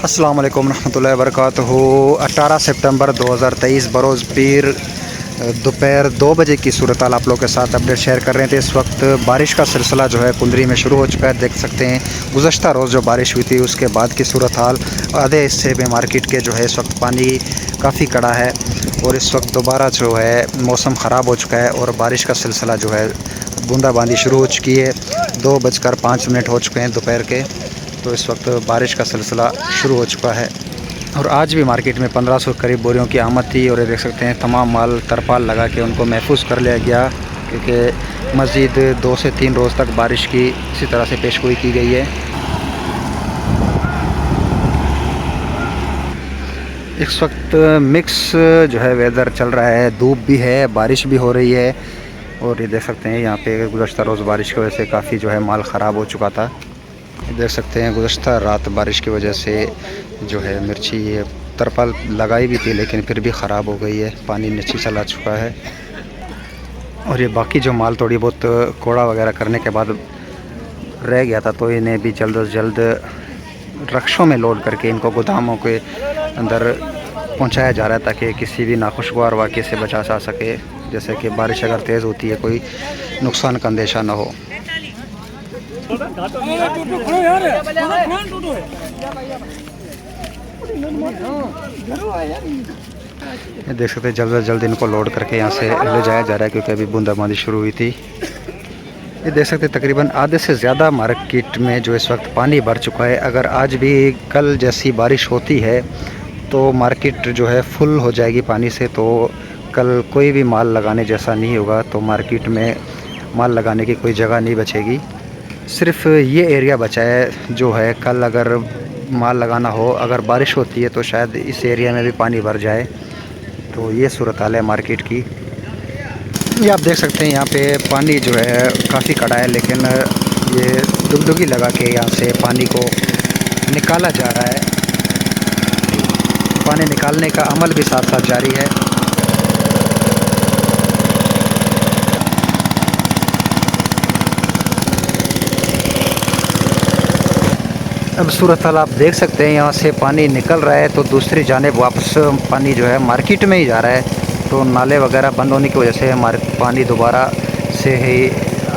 अस्सलाम वालेकुम रहमतुल्लाहि व बरकातुहू। 18 सितंबर 2023 बरोज़ पीर दोपहर 2 बजे की सूरत हाल आप लोग के साथ अपडेट शेयर कर रहे थे। इस वक्त बारिश का सिलसिला जो है कुंदरी में शुरू हो चुका है। देख सकते हैं गुज़श्ता रोज़ जो बारिश हुई थी उसके बाद की सूरत हाल। आधे हिस्से में मार्केट के जो है इस वक्त पानी काफ़ी कड़ा है और इस वक्त दोबारा जो है मौसम ख़राब हो चुका है और बारिश का सिलसिला जो है बूंदाबांदी शुरू हो चुकी है। 2:05 हो चुके हैं दोपहर के, तो इस वक्त बारिश का सिलसिला शुरू हो चुका है। और आज भी मार्केट में 1500 करीब बोरियों की आमद थी और ये देख सकते हैं तमाम माल तरपाल लगा के उनको महफूज कर लिया गया, क्योंकि मज़ीद 2 से 3 रोज़ तक बारिश की इसी तरह से पेशगोई की गई है। इस वक्त मिक्स जो है वेदर चल रहा है, धूप भी है, बारिश भी हो रही है। और ये देख सकते हैं यहाँ पे गुज़श्ता रोज़ बारिश की वजह से काफ़ी जो है माल ख़राब हो चुका था। देख सकते हैं गुज़श्ता रात बारिश की वजह से जो है मिर्ची ये तरपाल लगाई भी थी लेकिन फिर भी ख़राब हो गई है, पानी नीचे चला चुका है। और ये बाकी जो माल थोड़ी बहुत कोड़ा वगैरह करने के बाद रह गया था, तो इन्हें भी जल्द अज जल्द रक्शों में लोड करके इनको गोदामों के अंदर पहुंचाया जा रहा है, ताकि किसी भी नाखुशगवार वाक़े से बचा जा सके। जैसे कि बारिश अगर तेज़ होती है कोई नुकसान का अंदेशा ना हो। ये देख सकते हैं जल्द से जल्द इनको लोड करके यहाँ से ले जाया जा रहा है, क्योंकि अभी बूंदाबांदी शुरू हुई थी। ये देख सकते हैं तकरीबन आधे से ज़्यादा मार्केट में जो इस वक्त पानी भर चुका है। अगर आज भी कल जैसी बारिश होती है तो मार्केट जो है फुल हो जाएगी पानी से, तो कल कोई भी माल लगाने जैसा नहीं होगा, तो मार्केट में माल लगाने की कोई जगह नहीं बचेगी। सिर्फ ये एरिया बचा है जो है कल अगर माल लगाना हो, अगर बारिश होती है तो शायद इस एरिया में भी पानी भर जाए। तो ये सूरत हाल है मार्केट की। ये आप देख सकते हैं यहाँ पे पानी जो है काफ़ी कड़ा है, लेकिन ये डुगडुगी लगा के यहाँ से पानी को निकाला जा रहा है। पानी निकालने का अमल भी साथ साथ जारी है। अब सूरत हाल आप देख सकते हैं, यहाँ से पानी निकल रहा है तो दूसरी जानिब वापस पानी जो है मार्केट में ही जा रहा है। तो नाले वगैरह बंद होने की वजह से हमारे पानी दोबारा से ही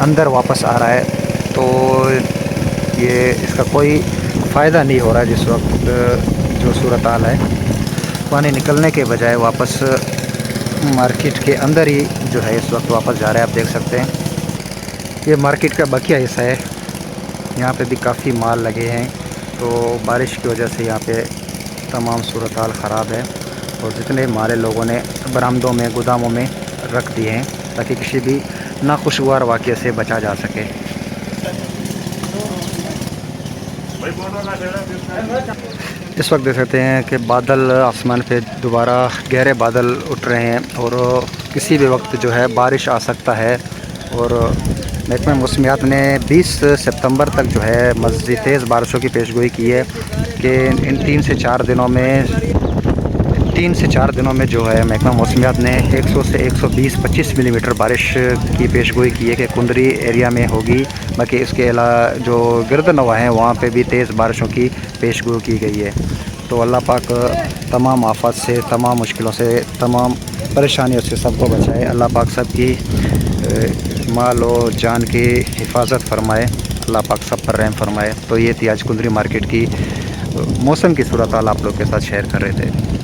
अंदर वापस आ रहा है। तो ये इसका कोई फ़ायदा नहीं हो रहा है। जिस वक्त जो सूरत हाल है, पानी निकलने के बजाय वापस मार्केट के अंदर ही जो है इस वक्त वापस जा रहा है। आप देख सकते हैं ये मार्केट का बकिया हिस्सा है, यहाँ पे भी काफ़ी माल लगे हैं। तो बारिश की वजह से यहाँ पे तमाम सूरत हाल ख़राब है और जितने माले लोगों ने बरामदों में गोदामों में रख दिए हैं, ताकि किसी भी नाखुशगवार वाक़े से बचा जा सके। इस वक्त देख सकते हैं कि बादल आसमान पे दोबारा गहरे बादल उठ रहे हैं और किसी भी वक्त जो है बारिश आ सकता है। और महकमा मौसमियात ने 20 सितंबर तक जो है मज़ीद तेज़ बारिशों की पेशगोई की है कि इन 3 से 4 दिनों में जो है महकमा मौसमियात ने 100 से 120-25 मिलीमीटर बारिश की पेशगोई की है कि कुंदरी एरिया में होगी। बाकी इसके अलावा जो गिरदनवा हैं वहाँ पे भी तेज़ बारिशों की पेशगोई की गई है। तो अल्लाह पाक तमाम आफत से, तमाम मुश्किलों से, तमाम परेशानियों से सबको बचाए। अल्लाह पाक सबकी माल और जान की हिफाजत फरमाए। अल्लाह पाक सब पर रहम फरमाए। तो ये थी आज कुंदरी मार्केट की मौसम की सूरत हाल आप लोग के साथ शेयर कर रहे थे।